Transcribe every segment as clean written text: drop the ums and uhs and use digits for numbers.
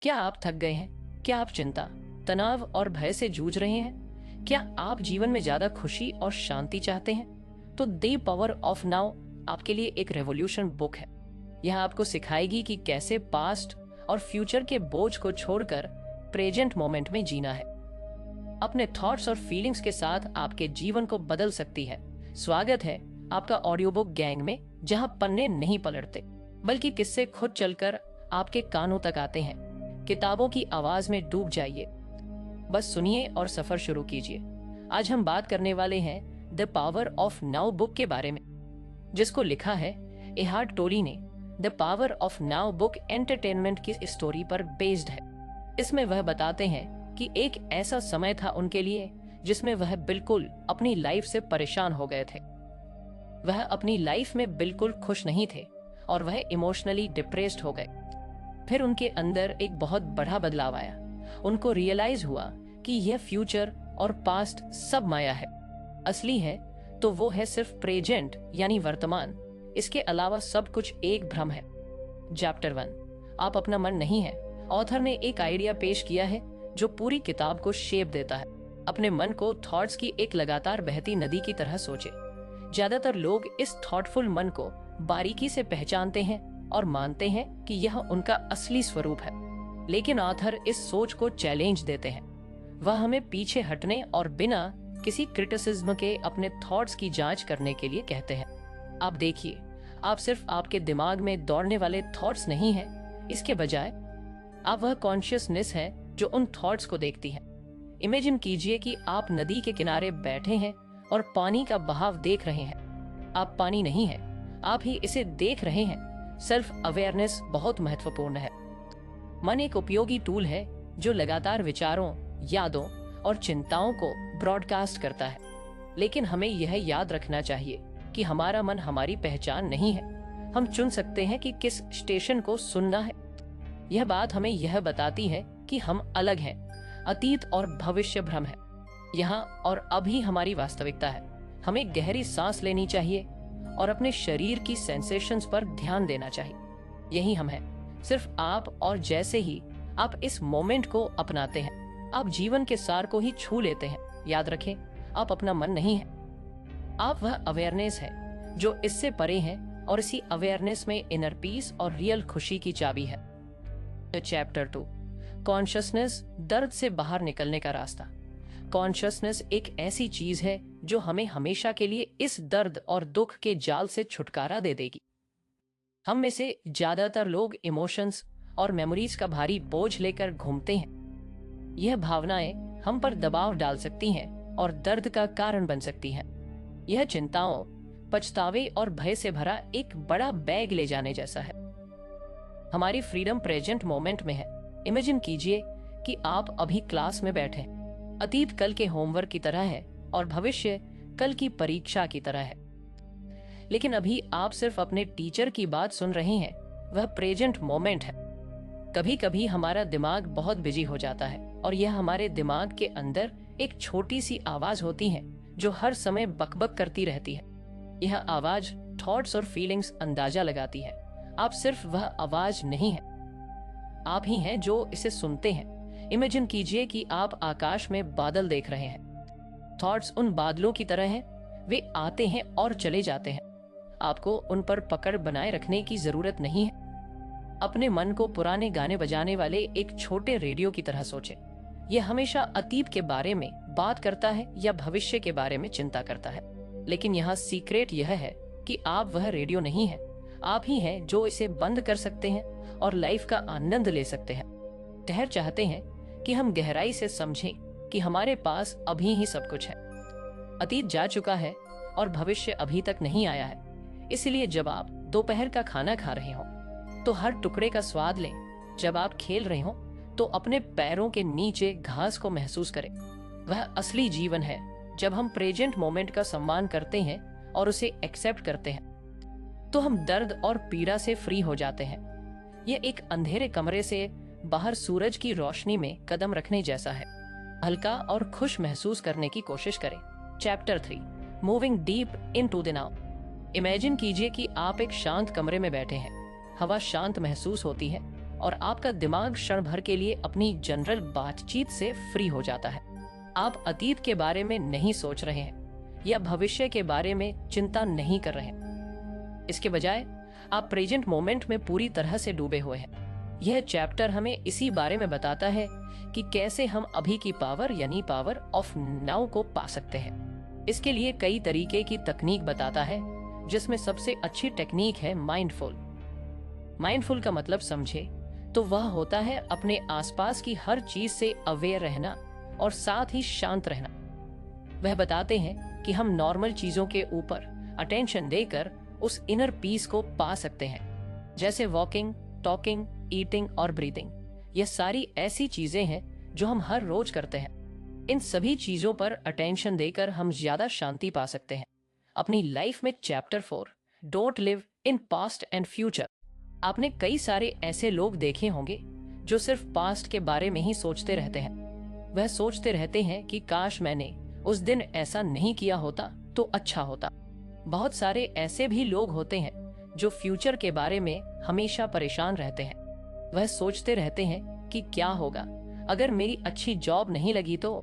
क्या आप थक गए हैं? क्या आप चिंता, तनाव और भय से जूझ रहे हैं? क्या आप जीवन में ज्यादा खुशी और शांति चाहते हैं? तो द पावर ऑफ नाउ आपके लिए एक रेवोल्यूशन बुक है। यह आपको सिखाएगी कि कैसे पास्ट और फ्यूचर के बोझ को छोड़कर प्रेजेंट मोमेंट में जीना है। अपने थॉट्स और फीलिंग्स के साथ आपके जीवन को बदल सकती है। स्वागत है आपका ऑडियो बुक गैंग में, जहां पन्ने नहीं पलटते बल्कि किस्से खुद चलकर आपके कानों तक आते हैं। किताबों की आवाज में डूब जाइए, बस सुनिए और सफर शुरू कीजिए। आज हम बात करने वाले हैं the power of now book के बारे में, जिसको लिखा है एहार्ट टोली ने। The power of now book entertainment की स्टोरी पर बेस्ड है। इसमें वह बताते हैं कि एक ऐसा समय था उनके लिए जिसमें वह बिल्कुल अपनी लाइफ से परेशान हो गए थे। वह अपनी लाइफ में बिल्कुल खुश नहीं थे और वह इमोशनली डिप्रेस्ड हो गए। फिर उनके अंदर एक बहुत बड़ा बदलाव आया। उनको रियलाइज हुआ कि यह फ्यूचर और पास्ट सब माया है। असली है तो वो है सिर्फ प्रेजेंट यानी वर्तमान। इसके अलावा सब कुछ एक भ्रम है। चैप्टर 1, आप अपना मन नहीं है। ऑथर ने एक आइडिया पेश किया है जो पूरी किताब को शेप देता है। अपने मन को थॉट्स की एक लगातार बहती नदी की तरह सोचे। ज्यादातर लोग इस थॉटफुल मन को बारीकी से पहचानते हैं और मानते हैं कि यह उनका असली स्वरूप है, लेकिन ऑथर इस सोच को चैलेंज देते हैं। वह हमें पीछे हटने और बिना किसी क्रिटिसिज्म के अपने थॉट्स की जांच करने के लिए कहते हैं। आप देखिए, आप सिर्फ आपके दिमाग में दौड़ने वाले थॉट्स नहीं हैं, इसके बजाय आप वह कॉन्शियसनेस है जो उन थॉट्स को देखती है। इमेजिन कीजिए कि आप नदी के किनारे बैठे हैं और पानी का बहाव देख रहे हैं। आप पानी नहीं है, आप ही इसे देख रहे हैं। सेल्फ अवेयरनेस बहुत महत्वपूर्ण है। मन एक उपयोगी टूल है जो लगातार विचारों, यादों और चिंताओं को ब्रॉडकास्ट करता है, लेकिन हमें यह याद रखना चाहिए कि हमारा मन हमारी पहचान नहीं है। हम चुन सकते हैं कि किस स्टेशन को सुनना है। यह बात हमें यह बताती है कि हम अलग हैं। अतीत और भविष्य भ्रम है, यहाँ और अभी हमारी वास्तविकता है। हमें गहरी सांस लेनी चाहिए और अपने शरीर की सेंसेशंस पर ध्यान देना चाहिए। यही हम हैं, सिर्फ आप। और जैसे ही आप इस मोमेंट को अपनाते हैं, आप जीवन के सार को ही छू लेते हैं। याद रखें, आप अपना मन नहीं है, आप वह अवेयरनेस है जो इससे परे है, और इसी अवेयरनेस में इनर पीस और रियल खुशी की चाबी है। चैप्टर 2, कॉन्शियसनेस, दर्द से बाहर निकलने का रास्ता। कॉन्शियसनेस एक ऐसी चीज है जो हमें हमेशा के लिए इस दर्द और दुख के जाल से छुटकारा दे देगी। हम में से ज्यादातर लोग इमोशंस और मेमोरीज का भारी बोझ लेकर घूमते हैं। यह भावनाएं हम पर दबाव डाल सकती हैं और दर्द का कारण बन सकती हैं। यह चिंताओं, पछतावे और भय से भरा एक बड़ा बैग ले जाने जैसा है। हमारी फ्रीडम प्रेजेंट मोमेंट में है। इमेजिन कीजिए कि आप अभी क्लास में बैठे हैं। अतीत कल के होमवर्क की तरह है और भविष्य कल की परीक्षा की तरह है, लेकिन अभी आप सिर्फ अपने टीचर की बात सुन रहे हैं। वह प्रेजेंट मोमेंट है। कभी कभी हमारा दिमाग बहुत बिजी हो जाता है और यह हमारे दिमाग के अंदर एक छोटी सी आवाज होती है जो हर समय बकबक करती रहती है। यह आवाज थॉट्स और फीलिंग्स अंदाजा लगाती है। आप सिर्फ वह आवाज नहीं है, आप ही हैं जो इसे सुनते हैं। इमेजिन कीजिए कि आप आकाश में बादल देख रहे हैं। थॉट्स उन बादलों की तरह हैं, वे आते हैं और चले जाते हैं। आपको उन पर पकड़ बनाए रखने की जरूरत नहीं है। अपने मन को पुराने गाने बजाने वाले एक छोटे रेडियो की तरह सोचें। यह हमेशा अतीत के बारे में बात करता है या भविष्य के बारे में चिंता करता है, लेकिन यहाँ सीक्रेट यह है कि आप वह रेडियो नहीं है। आप ही हैं जो इसे बंद कर सकते हैं और लाइफ का आनंद ले सकते हैं। ठहर चाहते हैं कि हम गहराई से समझें कि हमारे पास अभी ही सब कुछ है। अतीत जा चुका है और भविष्य अभी तक नहीं आया है। इसलिए जब आप दोपहर का खाना खा रहे हो तो हर टुकड़े का स्वाद लें। जब आप खेल रहे हो तो अपने पैरों के नीचे घास को महसूस करें। वह असली जीवन है जब हम प्रेजेंट मोमेंट का सम्मान करते हैं और उसे एक्सेप्ट करते हैं, तो हम दर्द और पीड़ा से फ्री हो जाते हैं। यह एक अंधेरे कमरे से बाहर सूरज की रोशनी में कदम रखने जैसा है। हल्का और खुश महसूस करने की कोशिश करें। Chapter 3, moving deep into the now. Imagine कीजिए कि आप एक शांत कमरे में बैठे हैं। हवा शांत महसूस होती है और आपका दिमाग क्षण भर के लिए अपनी जनरल बातचीत से फ्री हो जाता है। आप अतीत के बारे में नहीं सोच रहे हैं या भविष्य के बारे में चिंता नहीं कर रहे हैं। इसके बजाय आप प्रेजेंट मोमेंट में पूरी तरह से डूबे हुए हैं। यह चैप्टर हमें इसी बारे में बताता है कि कैसे हम अभी की पावर यानी पावर ऑफ नाउ को पा सकते हैं। इसके लिए कई तरीके की तकनीक बताता है, जिसमें सबसे अच्छी टेक्निक है माइंडफुल। माइंडफुल का मतलब समझे तो वह होता है अपने आसपास की हर चीज से अवेयर रहना और साथ ही शांत रहना। वह बताते हैं कि हम नॉर्मल चीजों के ऊपर अटेंशन देकर उस इनर पीस को पा सकते हैं, जैसे वॉकिंग, टॉकिंग, ईटिंग और ब्रीथिंग। ये सारी ऐसी चीजें हैं जो हम हर रोज करते हैं। इन सभी चीजों पर अटेंशन देकर हम ज्यादा शांति पा सकते हैं। अपनी लाइफ में chapter 4 don't live in past and future. आपने कई सारे ऐसे लोग देखे होंगे जो सिर्फ पास्ट के बारे में ही सोचते रहते हैं। वह सोचते रहते हैं कि काश मैंने उस दिन ऐसा नहीं किया होता तो अच्छा होता। बहुत सारे ऐसे भी लोग होते हैं जो फ्यूचर के बारे में हमेशा परेशान रहते हैं। वह सोचते रहते हैं कि क्या होगा अगर मेरी अच्छी जॉब नहीं लगी तो।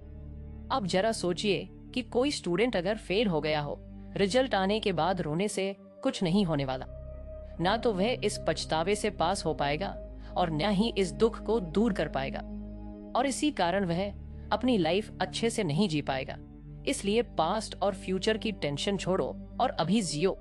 आप जरा सोचिए कि कोई स्टूडेंट अगर फेल हो गया हो, रिजल्ट आने के बाद रोने से कुछ नहीं होने वाला। ना तो वह इस पछतावे से पास हो पाएगा और न ही इस दुख को दूर कर पाएगा, और इसी कारण वह अपनी लाइफ अच्छे से नहीं जी पाएगा। इसलिए पास्ट और फ्यूचर की टेंशन छोड़ो और अभी जियो।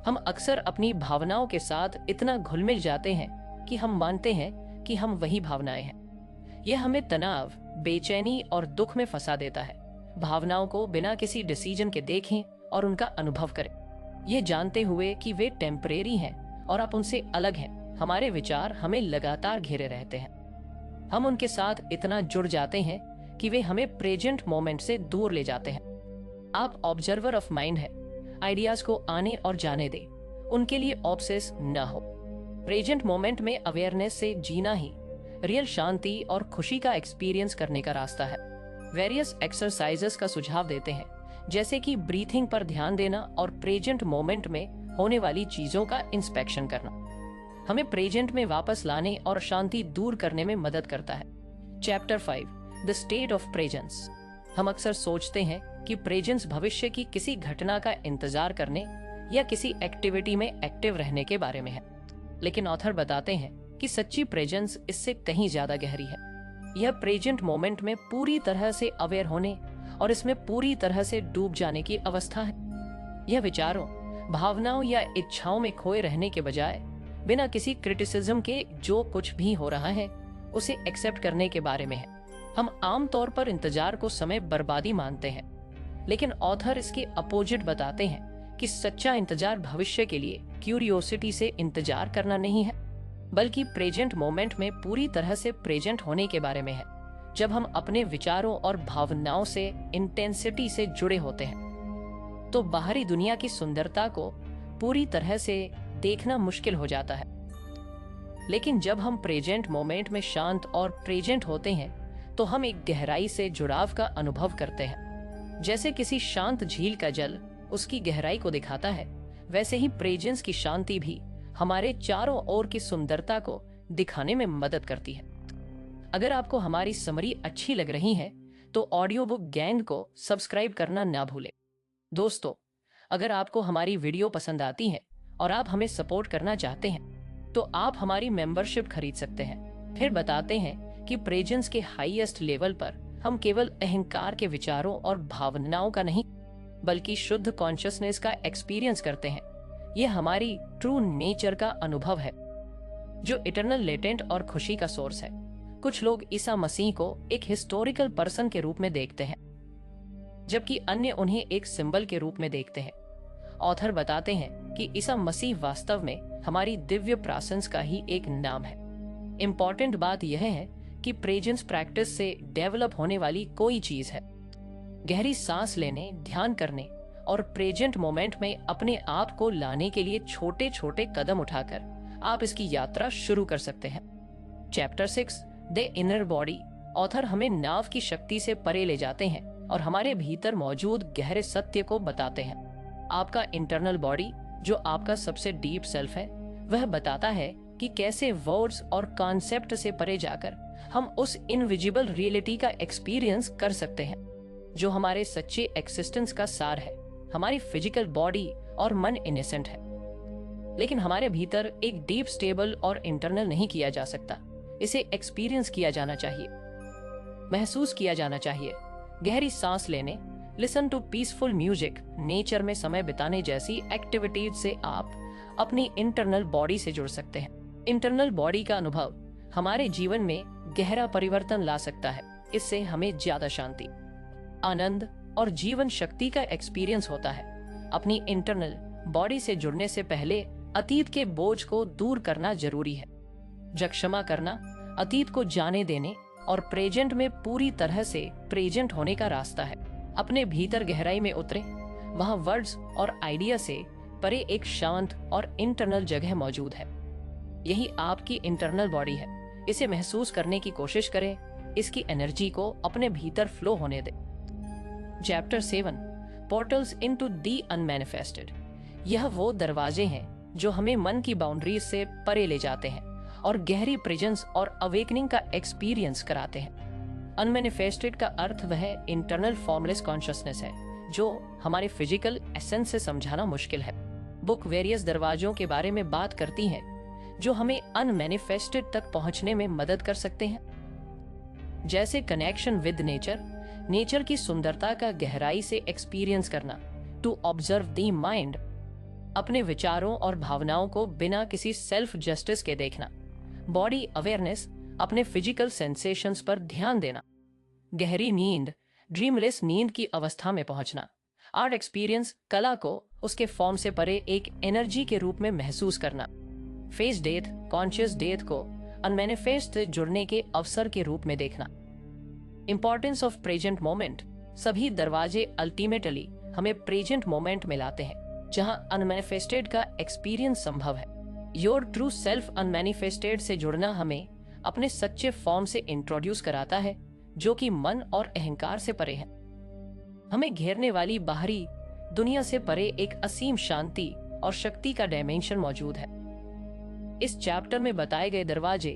हम अक्सर अपनी भावनाओं के साथ इतना घुल मिल जाते हैं कि हम मानते हैं कि हम वही भावनाएं हैं। यह हमें तनाव, बेचैनी और दुख में फंसा देता है। भावनाओं को बिना किसी डिसीजन के देखें और उनका अनुभव करें, यह जानते हुए कि वे टेम्परेरी हैं और आप उनसे अलग हैं। हमारे विचार हमें लगातार घेरे रहते हैं। हम उनके साथ इतना जुड़ जाते हैं कि वे हमें प्रेजेंट मोमेंट से दूर ले जाते हैं। आप ऑब्जर्वर ऑफ माइंड है। आइडियाज को आने और जाने दें, उनके लिए ऑब्सेस न हो। प्रेजेंट मोमेंट में अवेयरनेस से जीना ही रियल शांति और खुशी का एक्सपीरियंस करने का रास्ता है। वेरियस एक्सरसाइजेस का सुझाव देते हैं, जैसे कि ब्रीथिंग पर ध्यान देना और प्रेजेंट मोमेंट में होने वाली चीजों का इंस्पेक्शन करना हमें प्रेजेंट में वापस लाने और शांति दूर करने में मदद करता है। Chapter 5 the state of presence. हम अक्सर सोचते हैं कि प्रेजेंस भविष्य की किसी घटना का इंतजार करने या किसी एक्टिविटी में एक्टिव रहने के बारे में है, लेकिन ऑथर बताते हैं कि सच्ची प्रेजेंस इससे कहीं ज्यादा गहरी है। यह प्रेजेंट मोमेंट में पूरी तरह से अवेयर होने और इसमें पूरी तरह से डूब जाने की अवस्था है। यह विचारों, भावनाओं या इच्छाओं में खोए रहने के बजाय बिना किसी क्रिटिसिज्म के जो कुछ भी हो रहा है उसे एक्सेप्ट करने के बारे में है। हम आमतौर पर इंतजार को समय बर्बादी मानते हैं, लेकिन ऑथर इसके अपोजिट बताते हैं कि सच्चा इंतजार भविष्य के लिए क्यूरियोसिटी से इंतजार करना नहीं है, बल्कि प्रेजेंट मोमेंट में पूरी तरह से प्रेजेंट होने के बारे में है। जब हम अपने विचारों और भावनाओं से इंटेंसिटी से जुड़े होते हैं तो बाहरी दुनिया की सुंदरता को पूरी तरह से देखना मुश्किल हो जाता है। लेकिन जब हम प्रेजेंट मोमेंट में शांत और प्रेजेंट होते हैं तो हम एक गहराई से जुड़ाव का अनुभव करते हैं। जैसे किसी शांत झील का जल उसकी गहराई को दिखाता है, वैसे ही प्रेजेंस की शांति भी हमारे चारों ओर की सुंदरता को दिखाने में मदद करती है। अगर आपको हमारी समरी अच्छी लग रही है तो ऑडियो बुक गैंग को सब्सक्राइब करना ना भूलें। दोस्तों, अगर आपको हमारी वीडियो पसंद आती है और आप हमें सपोर्ट करना चाहते हैं तो आप हमारी मेंबरशिप खरीद सकते हैं। फिर बताते हैं कि प्रेजेंस के हाईएस्ट लेवल पर हम केवल अहंकार के विचारों और भावनाओं का नहीं बल्कि शुद्ध कॉन्शियसनेस का एक्सपीरियंस करते हैं। यह हमारी ट्रू नेचर का अनुभव है जो इटर्नल लेटेंट और खुशी का सोर्स है। कुछ लोग ईसा मसीह को एक हिस्टोरिकल पर्सन के रूप में देखते हैं, जबकि अन्य उन्हें एक सिंबल के रूप में देखते हैं। ऑथर बताते हैं कि ईसा मसीह वास्तव में हमारी दिव्य प्रासेंस का ही एक नाम है। इम्पॉर्टेंट बात यह है कि प्रेजेंस प्रैक्टिस से डेवलप होने वाली कोई चीज है। गहरी सांस लेने, ध्यान करने और प्रेजेंट मोमेंट में अपने आप को लाने के लिए छोटे छोटे कदम उठाकर आप इसकी यात्रा शुरू कर सकते हैं। Chapter 6 the inner body. Author हमें नाव की शक्ति से परे ले जाते हैं और हमारे भीतर मौजूद गहरे सत्य को बताते हैं। आपका इंटरनल बॉडी, जो आपका सबसे डीप सेल्फ है, वह बताता है कि कि कैसे वर्ड्स और कॉन्सेप्ट से परे जाकर हम उस इनविजिबल रियलिटी का एक्सपीरियंस कर सकते हैं जो हमारे सच्चे एक्सिस्टेंस का सार है। हमारी फिजिकल बॉडी और मन इनोसेंट है, लेकिन हमारे भीतर एक डीप स्टेबल और इंटरनल नहीं किया जा सकता। इसे एक्सपीरियंस किया जाना चाहिए, महसूस किया जाना चाहिए। गहरी सांस लेने, listen to peaceful music, nature में समय बिताने जैसी एक्टिविटीज से आप अपनी इंटरनल बॉडी से जुड़ सकते हैं। इंटरनल बॉडी का अनुभव हमारे जीवन में गहरा परिवर्तन ला सकता है। इससे हमें ज्यादा शांति, आनंद और जीवन शक्ति का एक्सपीरियंस होता है। अपनी इंटरनल बॉडी से जुड़ने से पहले अतीत के बोझ को दूर करना जरूरी है। क्षमा करना, अतीत को जाने देने और प्रेजेंट में पूरी तरह से प्रेजेंट होने का रास्ता है। अपने भीतर गहराई में उतरे, वहाँ वर्ड्स और आइडिया से परे एक शांत और इंटरनल जगह मौजूद है। यही आपकी इंटरनल बॉडी है। इसे महसूस करने की कोशिश करें, इसकी एनर्जी को अपने भीतर फ्लो होने दें। Chapter 7, portals into the unmanifested. यह वो दरवाजे हैं जो हमें मन की बाउंड्रीज से परे ले जाते हैं और गहरी प्रेजेंस और अवेकनिंग का एक्सपीरियंस कराते हैं। अनमैनिफेस्टेड का अर्थ वह इंटरनल फॉर्मलेस कॉन्शियसनेस है जो हमारे फिजिकल एसेंस से समझाना मुश्किल है। बुक वेरियस दरवाजों के बारे में बात करती है जो हमें अनमैनिफेस्टेड तक पहुंचने में मदद कर सकते हैं, जैसे कनेक्शन विद नेचर, नेचर की सुंदरता का गहराई से एक्सपीरियंस करना, टू ऑब्जर्व द माइंड, अपने विचारों और भावनाओं को बिना किसी सेल्फ जस्टिस के देखना, बॉडी अवेयरनेस, अपने फिजिकल सेंसेशंस पर ध्यान देना, गहरी नींद, ड्रीमलेस नींद की अवस्था में पहुंचना, आर्ट एक्सपीरियंस, कला को उसके फॉर्म से परे एक एनर्जी के रूप में महसूस करना, फेस डेथ, कॉन्शियस डेथ को अनमैनिफेस्ट से जुड़ने के अवसर के रूप में देखना। Importance of present moment. सभी दरवाजे अल्टीमेटली हमें प्रेजेंट मोमेंट में लाते हैं जहां अनमैनिफेस्टेड का एक्सपीरियंस संभव है। योर ट्रू सेल्फ अनमैनिफेस्टेड से जुड़ना हमें अपने सच्चे फॉर्म से इंट्रोड्यूस कराता है जो कि मन और अहंकार से परे है। हमें घेरने वाली बाहरी दुनिया से परे एक असीम शांति और शक्ति का डायमेंशन मौजूद है। इस चैप्टर में बताए गए दरवाजे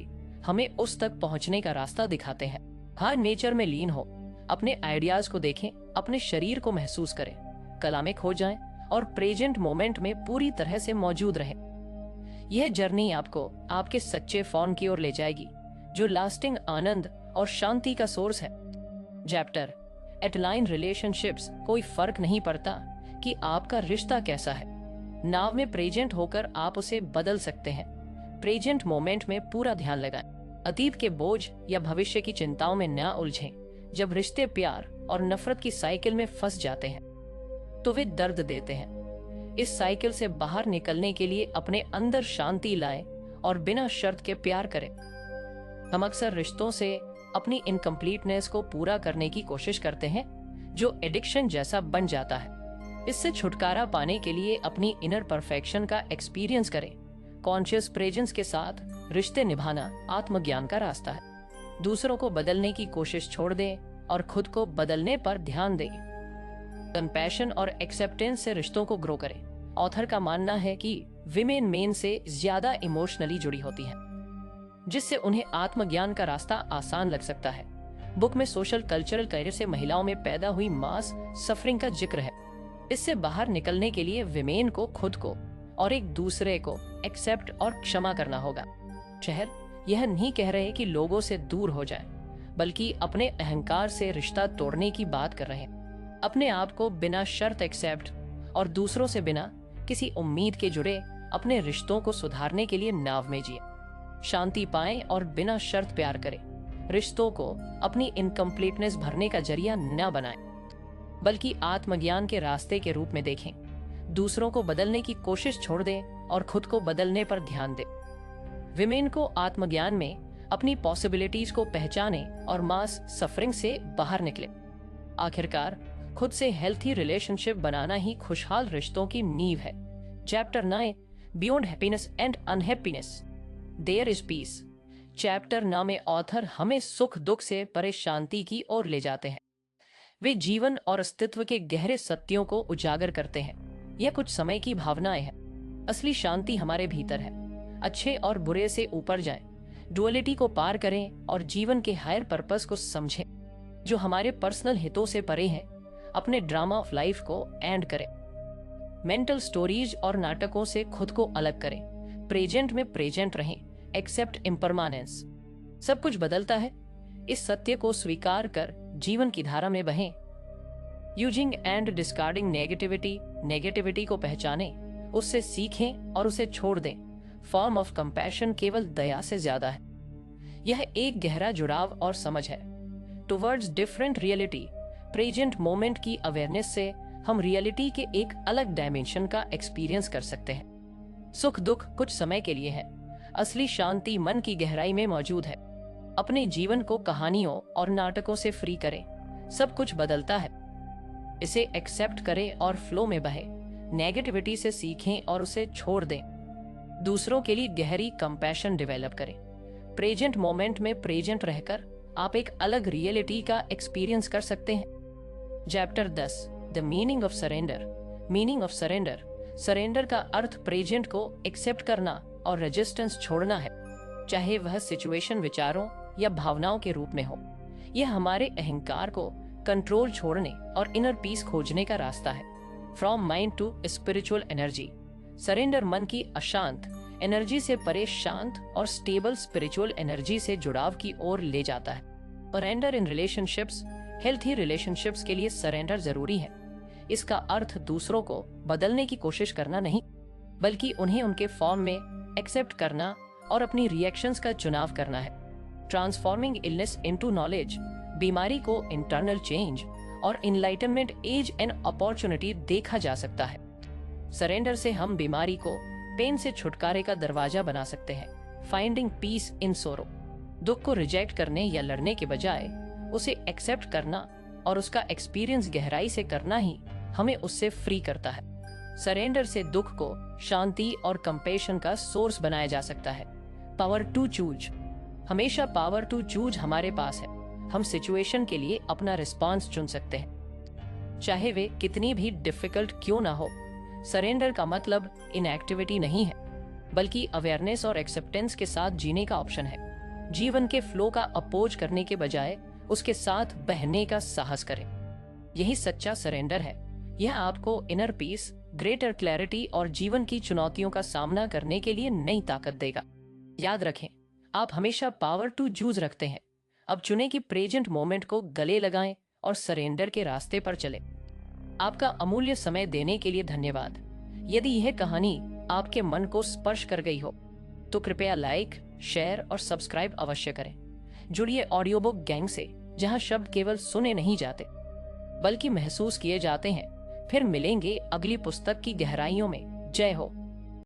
हमें उस तक पहुंचने का रास्ता दिखाते हैं। हर नेचर में लीन हो, अपने आइडियाज को देखें, अपने शरीर को महसूस करें, कला में खो जाएं और प्रेजेंट मोमेंट में पूरी तरह से मौजूद रहें। यह जर्नी आपको आपके सच्चे फॉर्म की ओर ले जाएगी जो लास्टिंग आनंद और शांति का सोर्स है। Chapter eight line relationships. कोई फर्क नहीं पड़ता कि आपका रिश्ता कैसा है, नाव में प्रेजेंट होकर आप उसे बदल सकते हैं। प्रेजेंट मोमेंट में पूरा ध्यान लगाएं। अतीत के बोझ या भविष्य की चिंताओं में न उलझें। जब रिश्ते प्यार और नफरत की साइकिल में फंस जाते हैं तो वे दर्द देते हैं। इस साइकिल से बाहर निकलने के लिए अपने अंदर शांति लाएं और बिना शर्त के प्यार करें। हम अक्सर रिश्तों से अपनी इनकम्प्लीटनेस को पूरा करने की कोशिश करते हैं जो एडिक्शन जैसा बन जाता है। इससे छुटकारा पाने के लिए अपनी इनर परफेक्शन का एक्सपीरियंस करें। कॉन्शियस प्रेजेंस के साथ रिश्ते निभाना आत्मज्ञान का रास्ता है। दूसरों को बदलने की कोशिश छोड़ दें और खुद को बदलने पर ध्यान दें। कंपैशन और एक्सेप्टेंस से रिश्तों को ग्रो करें। ऑथर का मानना है कि विमेन मेन से ज्यादा इमोशनली जुड़ी होती हैं, जिससे उन्हें आत्मज्ञान का रास्ता आसान लग सकता है। बुक में सोशल कल्चरल कैरियर से महिलाओं में पैदा हुई मास सफरिंग का जिक्र है। इससे बाहर निकलने के लिए विमेन को खुद को और एक दूसरे को एक्सेप्ट और क्षमा करना होगा। शहर यह नहीं कह रहे कि लोगों से दूर हो जाएं, बल्कि अपने अहंकार से रिश्ता तोड़ने की बात कर रहे हैं। अपने आप को बिना शर्त एक्सेप्ट और दूसरों से बिना किसी उम्मीद के जुड़े अपने रिश्तों को सुधारने के लिए नाव में जिए। शांति पाएं और बिना शर्त प्यार करें। रिश्तों को अपनी इनकम्प्लीटनेस भरने का जरिया न बनाएं, बल्कि आत्मज्ञान के रास्ते के रूप में देखें। दूसरों को बदलने की कोशिश छोड़ दें और खुद को बदलने पर ध्यान दें। विमेन को आत्मज्ञान में अपनी पॉसिबिलिटीज को पहचाने और मास सफरिंग से बाहर निकले। आखिरकार खुद से हेल्थी रिलेशनशिप बनाना ही खुशहाल रिश्तों की नींव है। Chapter 9, beyond happiness and unhappiness, there is peace. Chapter 9 में ऑथर हमें सुख दुख से परे शांति की ओर ले जाते हैं। वे जीवन और अस्तित्व के गहरे सत्यों को उजागर करते हैं। यह कुछ समय की भावनाएं हैं। असली शांति हमारे भीतर है। अच्छे और बुरे से ऊपर जाएं, डुअलिटी को पार करें और जीवन के हायर पर्पस को समझें जो हमारे पर्सनल हितों से परे हैं। अपने ड्रामा ऑफ लाइफ को एंड करें। मेंटल स्टोरीज और नाटकों से खुद को अलग करें। प्रेजेंट में प्रेजेंट रहें। Accept impermanence. सब कुछ बदलता है। इस सत्य को स्वीकार कर जीवन की धारा में बहें। Using and discarding negativity. Negativity को पहचानें, उससे सीखें और उसे छोड़ दें। फॉर्म ऑफ कंपैशन केवल दया से ज्यादा है। यह एक गहरा जुड़ाव और समझ है towards different reality. Present moment की अवेयरनेस से हम रियलिटी के एक अलग डायमेंशन का एक्सपीरियंस कर सकते हैं। सुख दुख कुछ समय के लिए है, असली शांति मन की गहराई में मौजूद है। अपने जीवन को कहानियों और नाटकों से फ्री करें। सब कुछ बदलता है। इसे एक्सेप्ट करें और फ्लो में बहे। नेगेटिविटी से सीखें और उसे छोड़ दें। दूसरों के लिए गहरी कंपैशन डेवलप करें। प्रेजेंट मोमेंट में प्रेजेंट रहकर आप एक अलग रियलिटी का एक्सपीरियंस कर सकते हैं। Chapter 10 the meaning of surrender. Meaning of surrender. Surrender का अर्थ प्रेजेंट को एक्सेप्ट करना और रेजिस्टेंस छोड़ना है, चाहे वह सिचुएशन, विचारों या भावनाओं के रूप में हो। यह हमारे अहंकार को कंट्रोल छोड़ने और इनर पीस खोजने का रास्ता है। From mind to spiritual energy. Surrender मन की अशांत एनर्जी से परे शांत और स्टेबल स्पिरिचुअल एनर्जी से जुड़ाव की ओर ले जाता है। Surrender in relationships. Healthy relationships के लिए सरेंडर जरूरी है। इसका अर्थ दूसरों को बदलने की कोशिश करना नहीं, बल्कि उन्हें उनके फॉर्म में एक्सेप्ट करना और अपनी रिएक्शंस का चुनाव करना है। Transforming illness into knowledge. बीमारी को इंटरनल चेंज और इनलाइटनमेंट एज एंड अपॉर्चुनिटी देखा जा सकता है। सरेंडर से हम बीमारी को पेन से छुटकारे का दरवाजा बना सकते हैं। फाइंडिंग पीस इन सोरो। दुख को रिजेक्ट करने या लड़ने के बजाय उसे एक्सेप्ट करना और उसका एक्सपीरियंस गहराई से करना ही हमें उससे फ्री करता है। सरेंडर से दुख को शांति और कंपैशन का सोर्स बनाया जा सकता है। Power to choose. हमेशा पावर टू चूज हमारे पास है। हम सिचुएशन के लिए अपना रिस्पॉन्स चुन सकते हैं, चाहे वे कितनी भी डिफिकल्ट क्यों ना हो। सरेंडर का मतलब इनएक्टिविटी नहीं है, बल्कि अवेयरनेस और एक्सेप्टेंस के साथ जीने का ऑप्शन है। जीवन के फ्लो का अपोज करने के बजाय उसके साथ बहने का साहस करें। यही सच्चा सरेंडर है। यह आपको इनर पीस, ग्रेटर क्लैरिटी और जीवन की चुनौतियों का सामना करने के लिए नई ताकत देगा। याद रखें, आप हमेशा पावर टू चूज रखते हैं। अब चुने कि प्रेजेंट मोमेंट को गले लगाएं और सरेंडर के रास्ते पर चलें। आपका अमूल्य समय देने के लिए धन्यवाद। यदि यह कहानी आपके मन को स्पर्श कर गई हो तो कृपया लाइक, शेयर और सब्सक्राइब अवश्य करें। जुड़िए ऑडियो बुक गैंग से, जहां शब्द केवल सुने नहीं जाते बल्कि महसूस किए जाते हैं। फिर मिलेंगे अगली पुस्तक की गहराइयों में। जय हो।